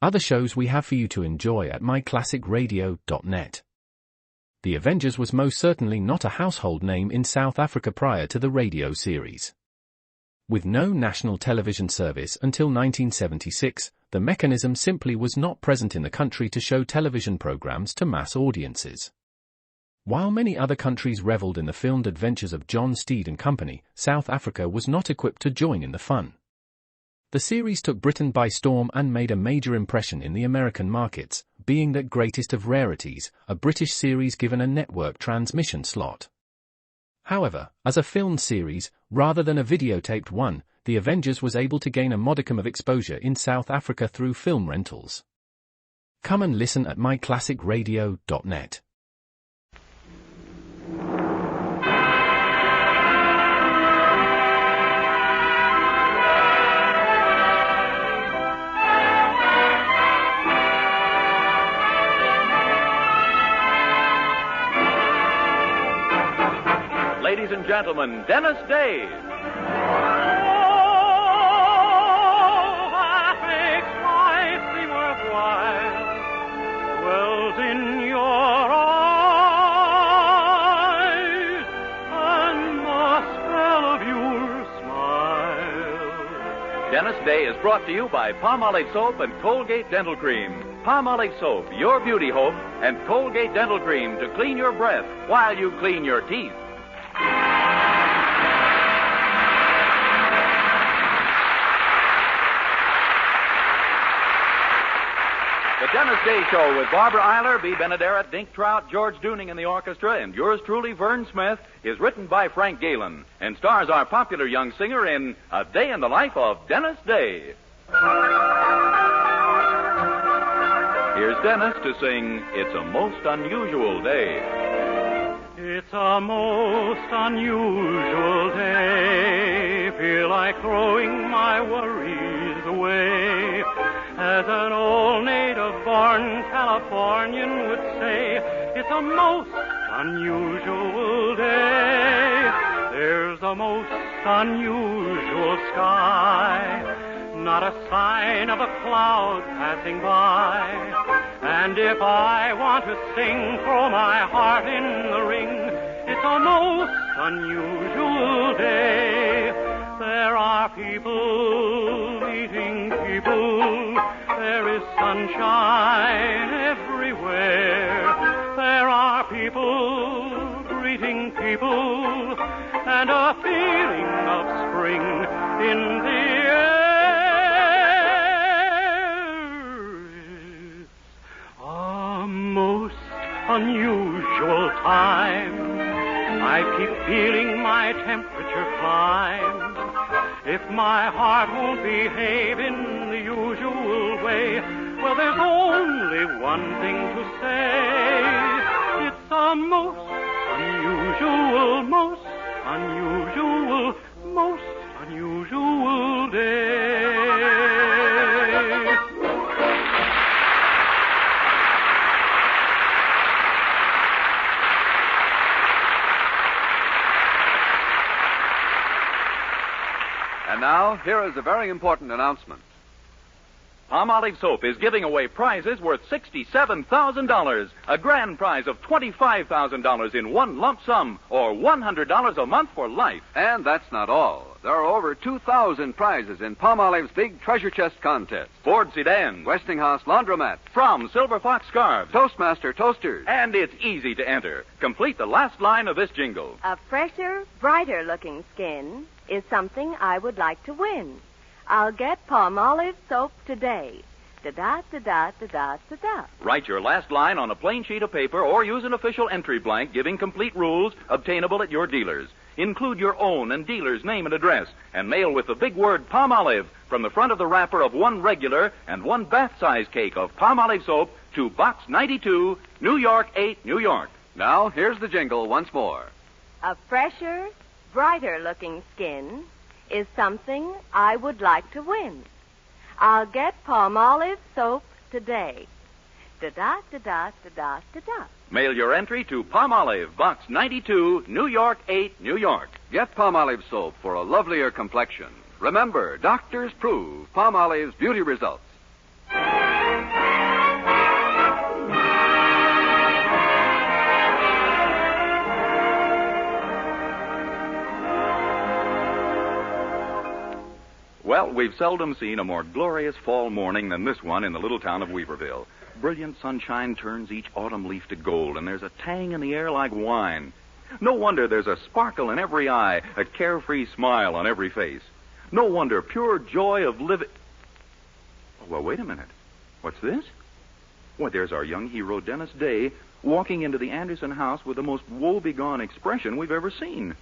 Other shows we have for you to enjoy at myclassicradio.net. The Avengers was most certainly not a household name in South Africa prior to the radio series. With no national television service until 1976, the mechanism simply was not present in the country to show television programs to mass audiences. While many other countries reveled in the filmed adventures of John Steed and company, South Africa was not equipped to join in the fun. The series took Britain by storm and made a major impression in the American markets, being the greatest of rarities, a British series given a network transmission slot. However, as a filmed series, rather than a videotaped one, The Avengers was able to gain a modicum of exposure in South Africa through film rentals. Come and listen at myclassicradio.net. Ladies and gentlemen, Dennis Day. That makes life seem worthwhile, dwells in your eyes, and the spell of your smile. Dennis Day is brought to you by Palmolive Soap and Colgate Dental Cream. Palmolive Soap, your beauty hope, and Colgate Dental Cream to clean your breath while you clean your teeth. The Dennis Day Show with Barbara Eiler, B. Benaderet, Dink Trout, George Dooning in the orchestra, and yours truly, Vern Smith, is written by Frank Galen and stars our popular young singer in A Day in the Life of Dennis Day. Here's Dennis to sing It's a Most Unusual Day. It's a most unusual day. Feel like throwing my worries away. As an old native-born Californian would say, it's a most unusual day. There's a most unusual sky. Not a sign of a cloud passing by. And if I want to sing, throw my heart in the ring. It's a most unusual day. There are people meeting people. There is sunshine everywhere. There are people greeting people. And a feeling of spring in the air. Most unusual time. I keep feeling my temperature climb. If my heart won't behave in the usual way, well, there's only one thing to say. It's a most unusual, most unusual, most unusual day. And now, here is a very important announcement. Palmolive Soap is giving away prizes worth $67,000, a grand prize of $25,000 in one lump sum, or $100 a month for life. And that's not all. There are over 2,000 prizes in Palmolive's big treasure chest contest. Ford sedans, Westinghouse laundromats, From Silver Fox scarves, Toastmaster toasters. and it's easy to enter. Complete the last line of this jingle. A fresher, brighter-looking skin is something I would like to win. I'll get Palmolive Soap today. Da-da-da-da-da-da-da. Write your last line on a plain sheet of paper or use an official entry blank giving complete rules obtainable at your dealers. Include your own and dealer's name and address and mail with the big word Palmolive from the front of the wrapper of one regular and one bath-size cake of Palmolive Soap to Box 92, New York 8, New York. Now, here's the jingle once more. A fresher, brighter-looking skin is something I would like to win. I'll get Palmolive Soap today. Da-da-da-da-da-da-da. Mail your entry to Palmolive, Box 92, New York 8, New York. Get Palmolive Soap for a lovelier complexion. Remember, doctors prove Palmolive's beauty results. we've seldom seen a more glorious fall morning than this one in the little town of Weaverville. Brilliant sunshine turns each autumn leaf to gold, and there's a tang in the air like wine. No wonder there's a sparkle in every eye, a carefree smile on every face. No wonder pure joy of living... Well, wait a minute. What's this? Why, there's our young hero, Dennis Day, walking into the Anderson house with the most woe-begone expression we've ever seen.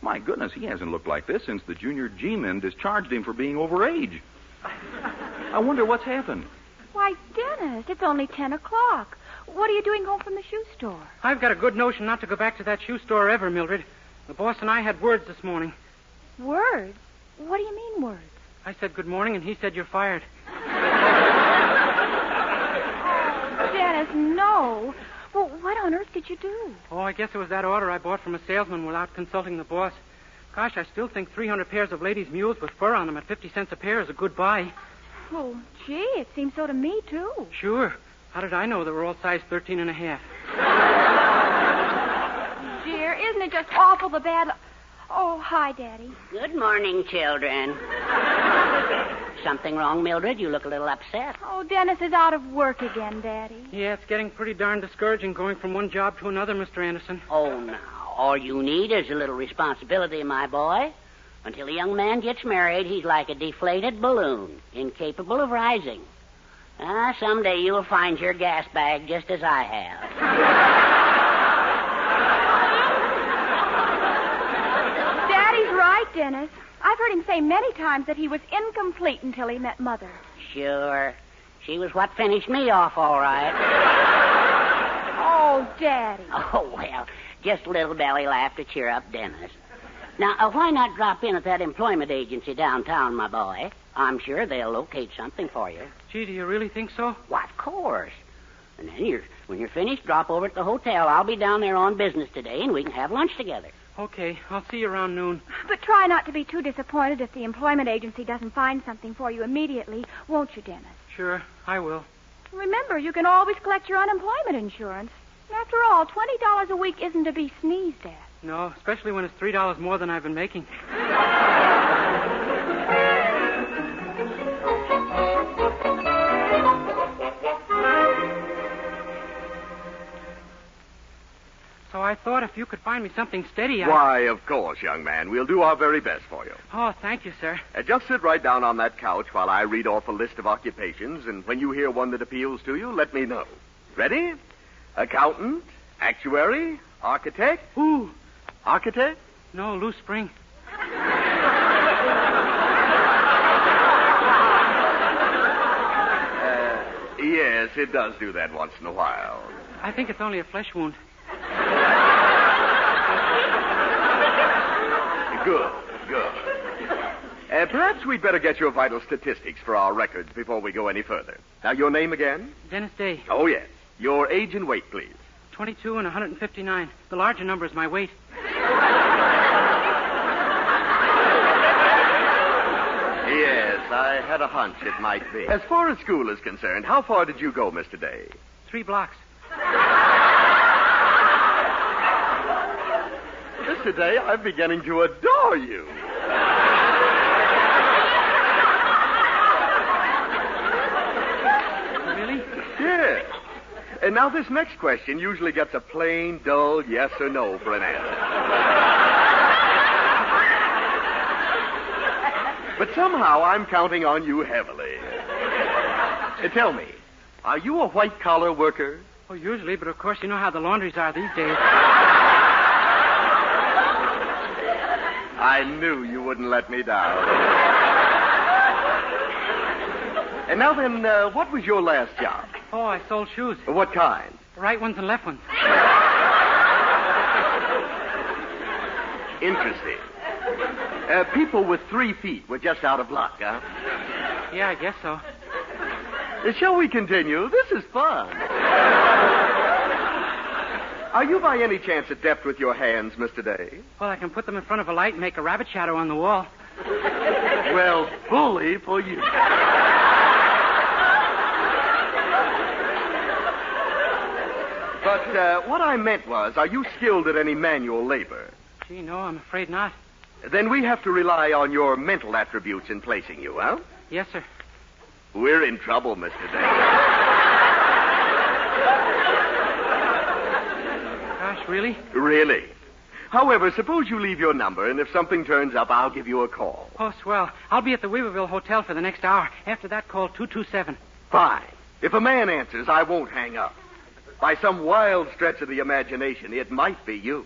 My goodness, he hasn't looked like this since the junior G-men discharged him for being overage. I wonder what's happened. Why, Dennis, it's only 10 o'clock. What are you doing home from the shoe store? I've got a good notion not to go back to that shoe store ever, Mildred. The boss and I had words this morning. Words? What do you mean, words? I said good morning, and he said you're fired. Dennis, no. Well, what on earth did you do? Oh, I guess it was that order I bought from a salesman without consulting the boss. Gosh, I still think 300 pairs of ladies' mules with fur on them at 50 cents a pair is a good buy. Oh, gee, it seems so to me, too. Sure. How did I know they were all size 13 and a half? Dear, isn't it just awful the bad... Oh, hi, Daddy. Good morning, children. Something wrong, Mildred? You look a little upset. Oh, Dennis is out of work again, Daddy. Yeah, it's getting pretty darn discouraging going from one job to another, Mr. Anderson. Oh, now, all you need is a little responsibility, my boy. Until a young man gets married, he's like a deflated balloon, incapable of rising. Someday you'll find your gas bag just as I have. Daddy's right, Dennis. I've heard him say many times that he was incomplete until he met Mother. Sure. She was what finished me off, all right. Oh, Daddy. Oh, well, just a little belly laugh to cheer up Dennis. Now, why not drop in at that employment agency downtown, my boy? I'm sure they'll locate something for you. Gee, do you really think so? Why, of course. And then when you're finished, drop over at the hotel. I'll be down there on business today, and we can have lunch together. Okay, I'll see you around noon. But try not to be too disappointed if the employment agency doesn't find something for you immediately, won't you, Dennis? Sure, I will. Remember, you can always collect your unemployment insurance. After all, $20 a week isn't to be sneezed at. No, especially when it's $3 more than I've been making. So I thought if you could find me something steady, Why, of course, young man. We'll do our very best for you. Oh, thank you, sir. Just sit right down on that couch while I read off a list of occupations, and when you hear one that appeals to you, let me know. Ready? Accountant, actuary, architect. Ooh. Architect? No, loose spring. Yes, it does do that once in a while. I think it's only a flesh wound. Good. Perhaps we'd better get your vital statistics for our records before we go any further. Now, your name again? Dennis Day. Oh, yes. Your age and weight, please. 22 and 159. The larger number is my weight. Yes, I had a hunch it might be. As far as school is concerned, how far did you go, Mr. Day? 3 blocks. Mr. Day, I'm beginning to adore you. Really? Yes. And now this next question usually gets a plain, dull yes or no for an answer. But somehow I'm counting on you heavily. Tell me, are you a white-collar worker? Oh, usually, but of course you know how the laundries are these days. I knew you wouldn't let me down. And now then, what was your last job? Oh, I sold shoes. What kind? Right ones and left ones. Interesting. People with 3 feet were just out of luck, huh? Yeah, I guess so. Shall we continue? This is fun. Are you by any chance adept with your hands, Mr. Day? Well, I can put them in front of a light and make a rabbit shadow on the wall. Well, bully for you. But what I meant was, are you skilled at any manual labor? Gee, no, I'm afraid not. Then we have to rely on your mental attributes in placing you, huh? Yes, sir. We're in trouble, Mr. Davis. Gosh, really? Really. However, suppose you leave your number, and if something turns up, I'll give you a call. Oh, swell. I'll be at the Weaverville Hotel for the next hour. After that, call 227. Fine. If a man answers, I won't hang up. By some wild stretch of the imagination, it might be you.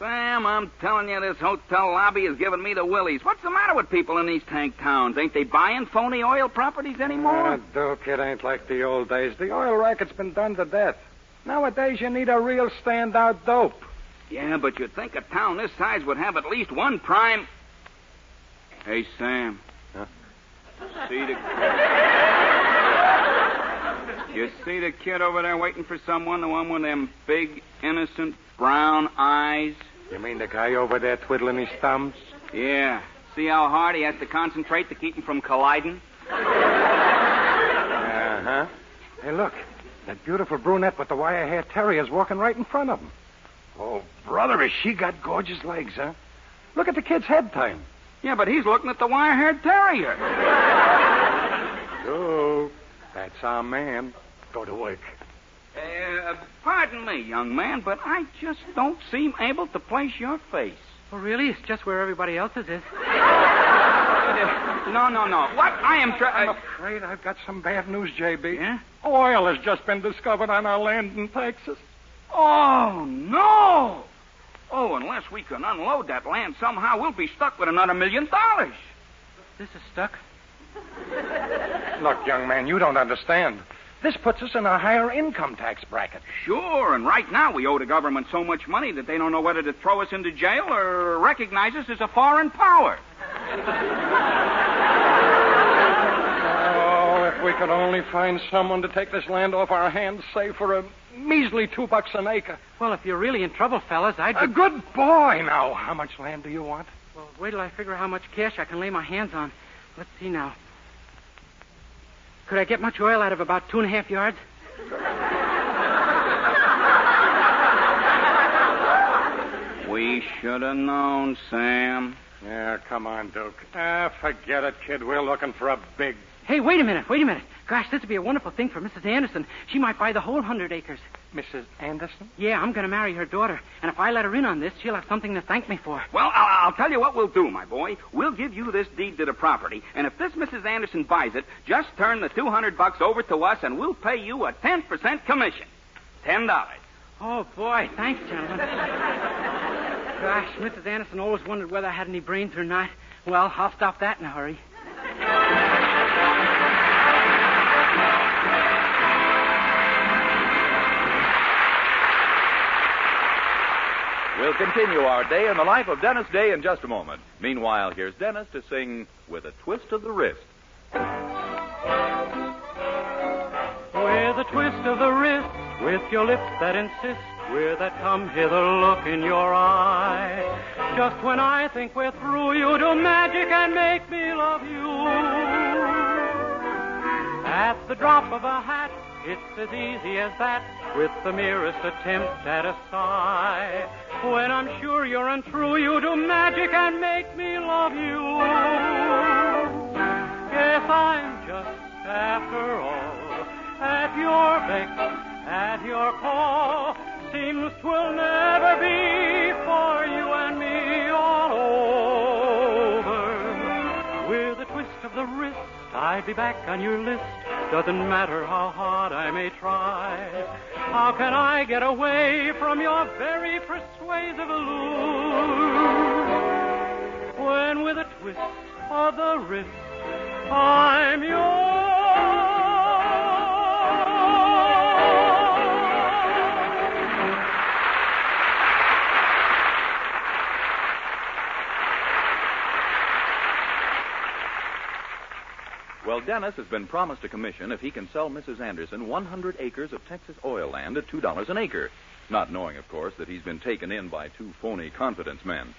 Sam, I'm telling you, this hotel lobby is giving me the willies. What's the matter with people in these tank towns? Ain't they buying phony oil properties anymore? Duke, it ain't like the old days. The oil racket's been done to death. Nowadays, you need a real standout dope. Yeah, but you'd think a town this size would have at least one prime... Hey, Sam. Huh? You see the kid over there waiting for someone? The one with them big, innocent, brown eyes? You mean the guy over there twiddling his thumbs? Yeah. See how hard he has to concentrate to keep him from colliding? Uh-huh. Hey, look. That beautiful brunette with the wire-hair terrier's walking right in front of him. Oh, brother, has she got gorgeous legs, huh? Look at the kid's head time. Yeah, but he's looking at the wire-haired terrier. Oh, that's our man. Go to work. Pardon me, young man, but I just don't seem able to place your face. Oh, really? It's just where everybody else's is. No. What? I'm afraid I've got some bad news, J.B. Yeah? Oil has just been discovered on our land in Texas. Oh, no! Oh, unless we can unload that land somehow, we'll be stuck with another $1 million. This is stuck? Look, young man, you don't understand. This puts us in a higher income tax bracket. Sure, and right now we owe the government so much money that they don't know whether to throw us into jail or recognize us as a foreign power. Oh, if we could only find someone to take this land off our hands, say, for a measly $2 an acre. Well, if you're really in trouble, fellas, I'd... A good boy. Now, how much land do you want? Well, wait till I figure how much cash I can lay my hands on. Let's see now. Could I get much oil out of about 2.5 yards? We should have known, Sam. Yeah, come on, Duke. Forget it, kid. We're looking for a big... Hey, wait a minute. Gosh, this would be a wonderful thing for Mrs. Anderson. She might buy the whole 100 acres. Mrs. Anderson? Yeah, I'm going to marry her daughter. And if I let her in on this, she'll have something to thank me for. Well, I'll tell you what we'll do, my boy. We'll give you this deed to the property, and if this Mrs. Anderson buys it, just turn the $200 over to us, and we'll pay you a 10% commission. $10. Oh, boy. Thanks, gentlemen. Gosh, Mrs. Anderson always wondered whether I had any brains or not. Well, I'll stop that in a hurry. We'll continue our day in the life of Dennis Day in just a moment. Meanwhile, here's Dennis to sing With a Twist of the Wrist. With a twist of the wrist, with your lips that insist, with that come hither look in your eye. Just when I think we're through, you do magic and make me love you. At the drop of a hat, it's as easy as that, with the merest attempt at a sigh. When I'm sure you're untrue, you do magic and make me love you. Yes, I'm just, after all, at your beck, at your call. Seems 'twill never be for you and me all over. With a twist of the wrist, I'd be back on your list. Doesn't matter how hard I may try. How can I get away from your very persuasive allure? When with a twist of the wrist, I'm yours. Well, Dennis has been promised a commission if he can sell Mrs. Anderson 100 acres of Texas oil land at $2 an acre, not knowing, of course, that he's been taken in by two phony confidence men.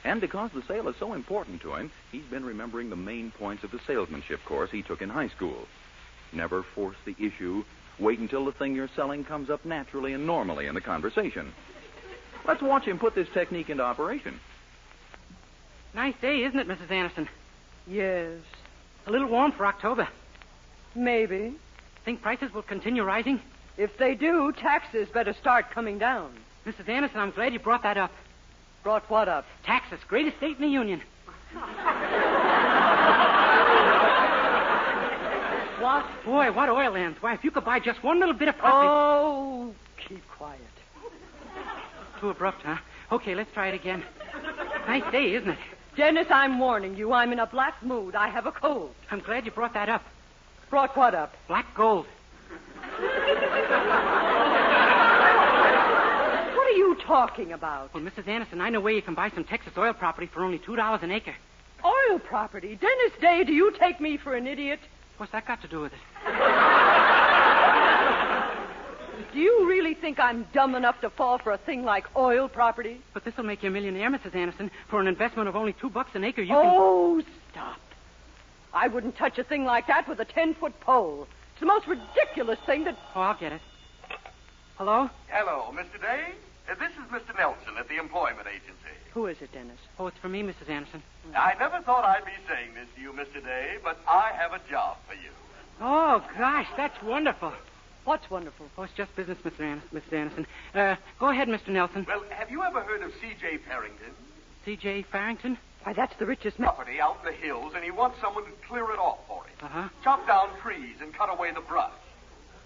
And because the sale is so important to him, he's been remembering the main points of the salesmanship course he took in high school. Never force the issue. Wait until the thing you're selling comes up naturally and normally in the conversation. Let's watch him put this technique into operation. Nice day, isn't it, Mrs. Anderson? Yes. A little warm for October. Maybe. Think prices will continue rising? If they do, taxes better start coming down. Mrs. Anderson, I'm glad you brought that up. Brought what up? Taxes, greatest state in the Union. What? Boy, what oil lands. Why, if you could buy just one little bit of property... Oh, keep quiet. Too abrupt, huh? Okay, let's try it again. Nice day, isn't it? Dennis, I'm warning you. I'm in a black mood. I have a cold. I'm glad you brought that up. Brought what up? Black gold. What are you talking about? Well, Mrs. Anderson, I know where you can buy some Texas oil property for only $2 an acre. Oil property? Dennis Day, do you take me for an idiot? What's that got to do with it? Do you really think I'm dumb enough to fall for a thing like oil property? But this'll make you a millionaire, Mrs. Anderson. For an investment of only $2 an acre, Oh, stop. I wouldn't touch a thing like that with a 10-foot pole. It's the most ridiculous thing that... Oh, I'll get it. Hello? Hello, Mr. Day. This is Mr. Nelson at the Employment Agency. Who is it, Dennis? Oh, it's for me, Mrs. Anderson. I never thought I'd be saying this to you, Mr. Day, but I have a job for you. Oh, gosh, that's wonderful. What's wonderful? Oh, it's just business, Mrs. Anderson. Go ahead, Mr. Nelson. Well, have you ever heard of C.J. Farrington? C.J. Farrington? Why, that's the richest man. Property out in the hills, and he wants someone to clear it off for him. Uh-huh. Chop down trees and cut away the brush.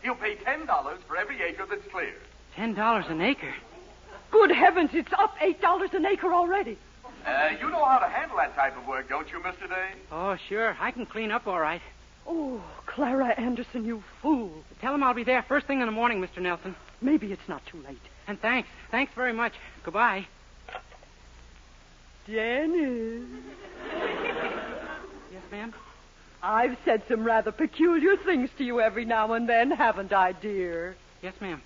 He'll pay $10 for every acre that's cleared. $10 an acre? Good heavens, it's up $8 an acre already. You know how to handle that type of work, don't you, Mr. Day? Oh, sure. I can clean up all right. Oh, Clara Anderson, you fool. Tell him I'll be there first thing in the morning, Mr. Nelson. Maybe it's not too late. And thanks. Thanks very much. Goodbye. Dennis. Yes, ma'am? I've said some rather peculiar things to you every now and then, haven't I, dear? Yes, ma'am.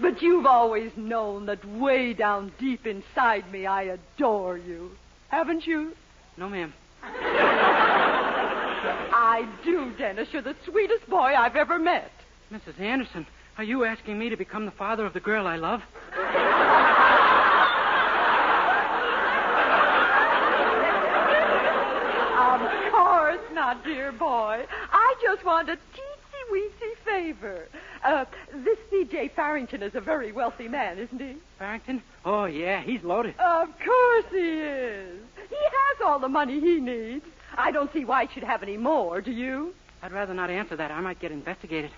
But you've always known that way down deep inside me I adore you. Haven't you? No, ma'am. I do, Dennis. You're the sweetest boy I've ever met. Mrs. Anderson, are you asking me to become the father of the girl I love? Of course not, dear boy. I just want a teensy-weensy favor. This C.J. Farrington is a very wealthy man, isn't he? Farrington? Oh, yeah, he's loaded. Of course he is. He has all the money he needs. I don't see why he should have any more, do you? I'd rather not answer that. I might get investigated.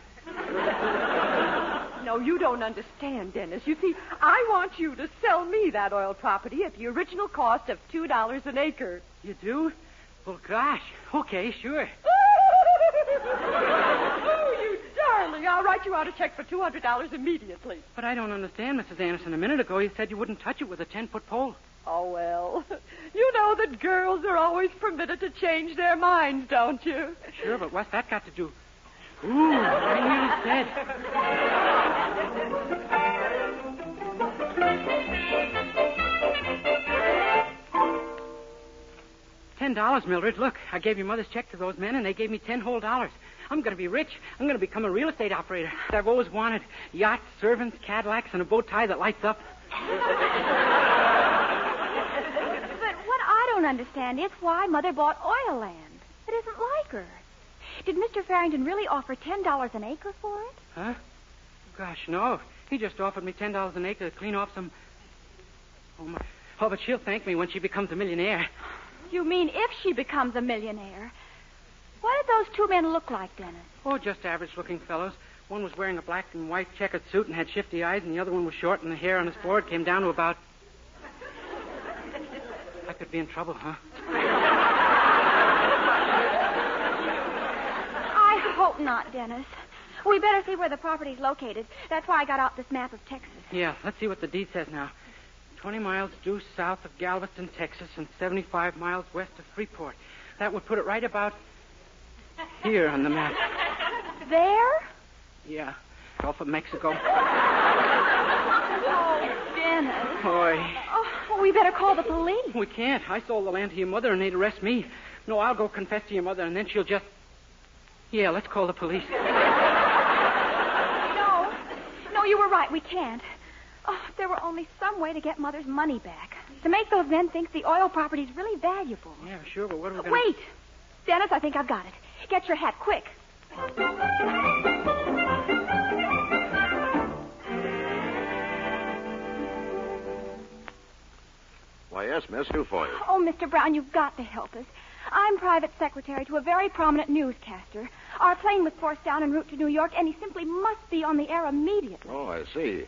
No, you don't understand, Dennis. You see, I want you to sell me that oil property at the original cost of $2 an acre. You do? Well, gosh. Okay, sure. Oh, you darling. I'll write you out a check for $200 immediately. But I don't understand, Mrs. Anderson. A minute ago, you said you wouldn't touch it with a 10-foot pole. Oh, well. You know that girls are always permitted to change their minds, don't you? Sure, but what's that got to do? Ooh, I nearly said. $10, Mildred. Look, I gave your mother's check to those men, and they gave me $10 whole. I'm going to be rich. I'm going to become a real estate operator. I've always wanted yachts, servants, Cadillacs, and a bow tie that lights up. But what I don't understand is why Mother bought oil land. It isn't like her. Did Mr. Farrington really offer $10 an acre for it? Huh? Gosh, no. He just offered me $10 an acre to clean off some... Oh, my... Oh, but she'll thank me when she becomes a millionaire. You mean if she becomes a millionaire? What did those two men look like, Dennis? Oh, just average-looking fellows. One was wearing a black and white checkered suit and had shifty eyes, and the other one was short, and the hair on his forehead came down to about... I could be in trouble, huh? I hope not, Dennis. We better see where the property's located. That's why I got out this map of Texas. Yeah, let's see what the deed says now. 20 miles due south of Galveston, Texas, and 75 miles west of Freeport. That would put it right about here on the map. There? Yeah, Gulf of Mexico. Oh, Dennis. Boy. Oh, Well, we better call the police. We can't. I sold the land to your mother and they'd arrest me. No, I'll go confess to your mother and then she'll just... Yeah, let's call the police. No, you were right. We can't. Oh, if there were only some way to get Mother's money back. To make those men think the oil property's really valuable. Yeah, sure, but what are we going to... Wait! Dennis, I think I've got it. Get your hat, quick. Why, yes, miss. Who for you? Oh, Mr. Brown, you've got to help us. I'm private secretary to a very prominent newscaster. Our plane was forced down en route to New York, and he simply must be on the air immediately. Oh, I see.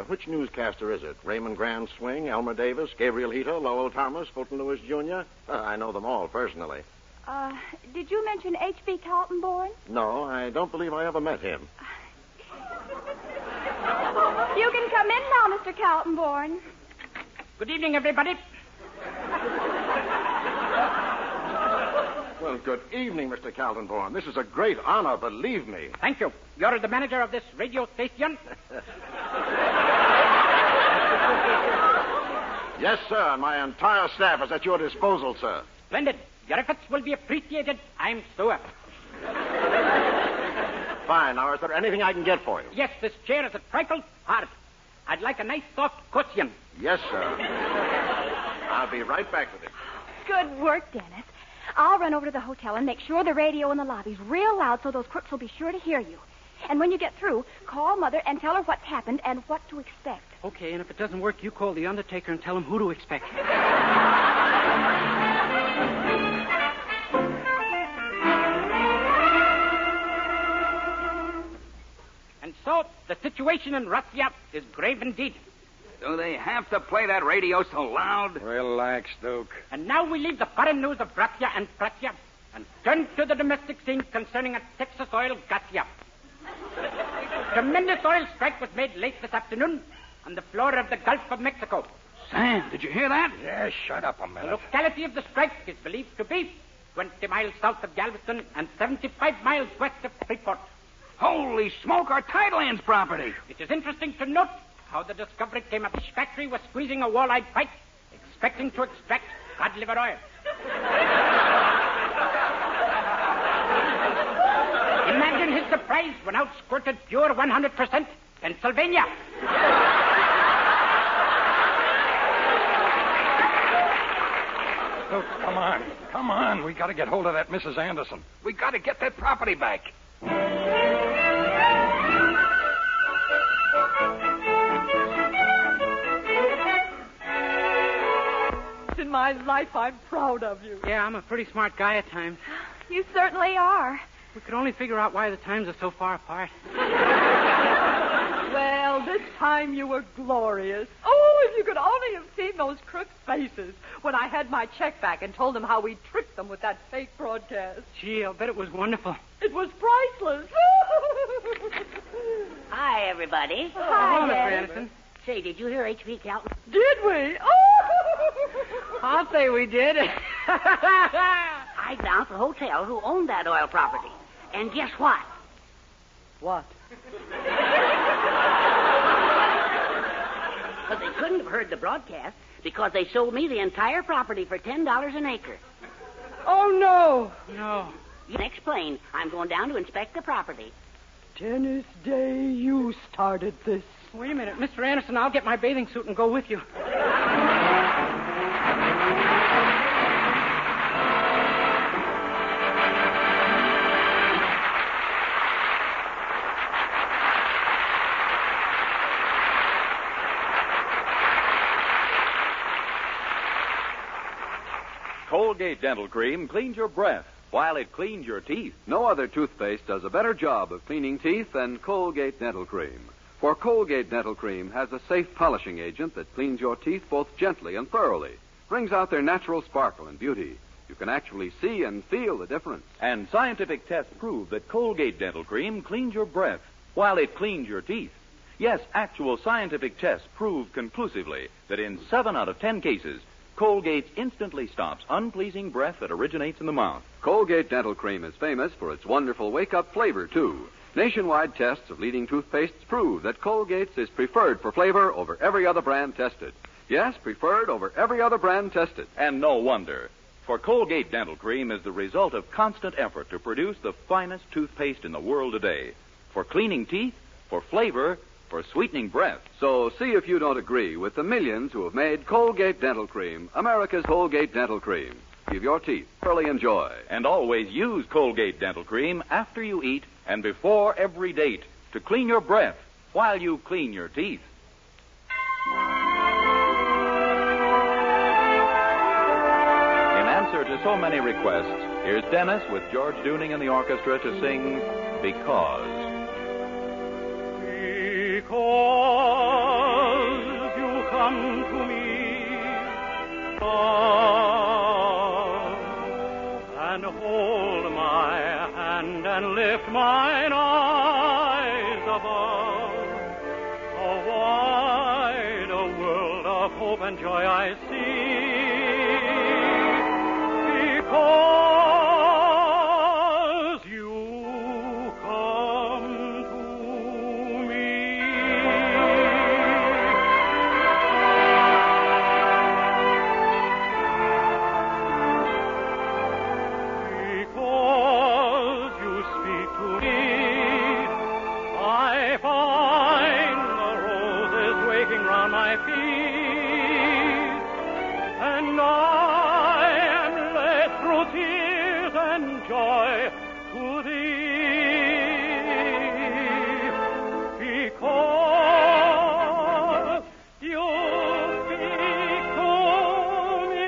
Which newscaster is it? Raymond Grand Swing, Elmer Davis, Gabriel Hito, Lowell Thomas, Fulton Lewis Jr.? I know them all personally. Did you mention H.B. Kaltenborn? No, I don't believe I ever met him. You can come in now, Mr. Kaltenborn. Good evening, everybody. Well, good evening, Mr. Kaltenborn. This is a great honor, believe me. Thank you. You're the manager of this radio station? Yes, sir, and my entire staff is at your disposal, sir. Splendid. Your efforts will be appreciated, I'm sure. Fine. Now, is there anything I can get for you? Yes, this chair is a trifle hard. I'd like a nice soft cushion. Yes, sir. I'll be right back with it. Good work, Dennis. I'll run over to the hotel and make sure the radio in the lobby's real loud so those crooks will be sure to hear you. And when you get through, call Mother and tell her what's happened and what to expect. Okay, and if it doesn't work, you call the undertaker and tell him who to expect. And so, the situation in Russia is grave indeed. Do they have to play that radio so loud? Relax, Duke. And now we leave the foreign news of Russia and Prussia and turn to the domestic scene concerning a Texas oil gotcha. Tremendous oil strike was made late this afternoon on the floor of the Gulf of Mexico. Sam, did you hear that? Yeah, shut up a The minute. locality of the strike is believed to be 20 miles south of Galveston and 75 miles west of Freeport. Holy smoke, our Tidelands property. It is interesting to note how the discovery came up. Each factory was squeezing a walleye pipe, expecting to extract cod liver oil. Imagine his surprise when out squirted pure 100% Pennsylvania. Duke, come on. We got to get hold of that Mrs. Anderson. We got to get that property back. In my life, I'm proud of you. Yeah, I'm a pretty smart guy at times. You certainly are. We could only figure out why the times are so far apart. Well, this time you were glorious. Oh, if you could only have seen those crooks' faces when I had my check back and told them how we tricked them with that fake broadcast. Gee, I'll bet it was wonderful. It was priceless. Hi, everybody. Hello, Mr. Anderson. Say, did you hear H.B. Calton? Did we? Oh! I'll say we did. I found at the hotel who owned that oil property. And guess what? What? But they couldn't have heard the broadcast because they sold me the entire property for $10 an acre. Oh, no. No. Next plane, I'm going down to inspect the property. Dennis Day, you started this. Wait a minute, Mr. Anderson, I'll get my bathing suit and go with you. Colgate Dental Cream cleans your breath while it cleans your teeth. No other toothpaste does a better job of cleaning teeth than Colgate Dental Cream. For Colgate Dental Cream has a safe polishing agent that cleans your teeth both gently and thoroughly, brings out their natural sparkle and beauty. You can actually see and feel the difference. And scientific tests prove that Colgate Dental Cream cleans your breath while it cleans your teeth. Yes, actual scientific tests prove conclusively that in 7 out of 10 cases, Colgate instantly stops unpleasing breath that originates in the mouth. Colgate Dental Cream is famous for its wonderful wake-up flavor, too. Nationwide tests of leading toothpastes prove that Colgate's is preferred for flavor over every other brand tested. Yes, preferred over every other brand tested. And no wonder. For Colgate Dental Cream is the result of constant effort to produce the finest toothpaste in the world today. For cleaning teeth, for flavor, for sweetening breath. So see if you don't agree with the millions who have made Colgate Dental Cream America's Colgate Dental Cream. Give your teeth early enjoy. And always use Colgate Dental Cream after you eat and before every date to clean your breath while you clean your teeth. In answer to so many requests, here's Dennis with George Dooning and the orchestra to sing Because. Because you come to me, and hold my hand and lift mine eyes above, a wide world of hope and joy I see. Because you come to me. Because you speak to me, I find the roses waking round my feet, and I am led through tears and joy to thee. Because you speak to me.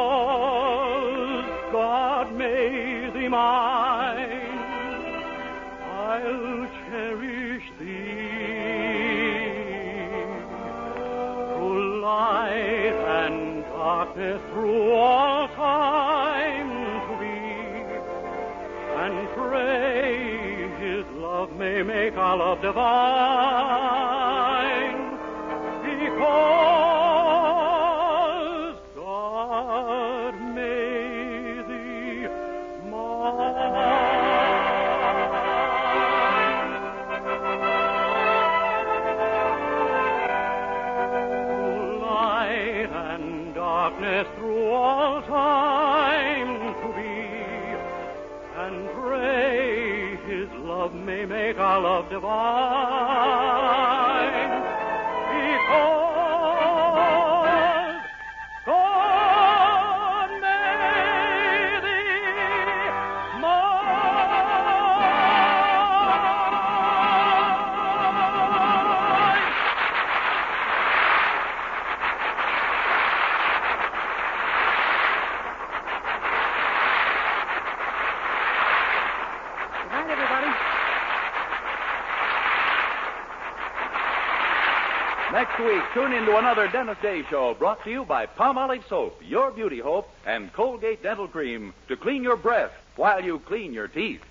Because God made thee mine, I'll cherish thee. Through light and darkness, through all time to be, and pray His love may make our love divine. Because God made thee mine. Through light and darkness, through all time to be, and pray His love may make our love divine. Because God made thee mine. Good night, everybody. Next week, tune in to another Dennis Day Show brought to you by Palmolive Soap, your beauty hope, and Colgate Dental Cream to clean your breath while you clean your teeth.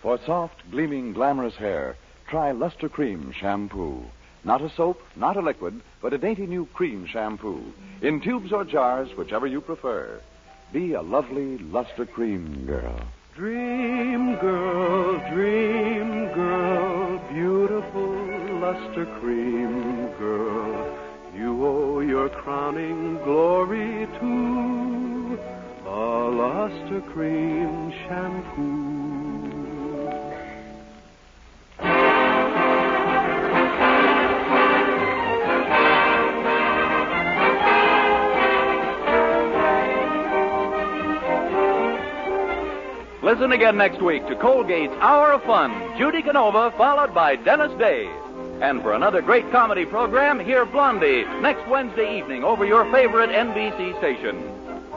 For soft, gleaming, glamorous hair, try Luster Cream Shampoo. Not a soap, not a liquid, but a dainty new cream shampoo. In tubes or jars, whichever you prefer. Be a lovely Luster Cream girl. Dream girl, beautiful Luster Cream girl, you owe your crowning glory to a Luster Cream shampoo. Listen again next week to Colgate's Hour of Fun, Judy Canova, followed by Dennis Day. And for another great comedy program, hear Blondie next Wednesday evening over your favorite NBC station.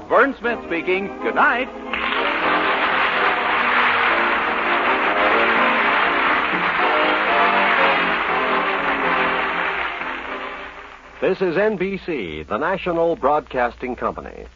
Vern Smith speaking. Good night. This is NBC, the national broadcasting company.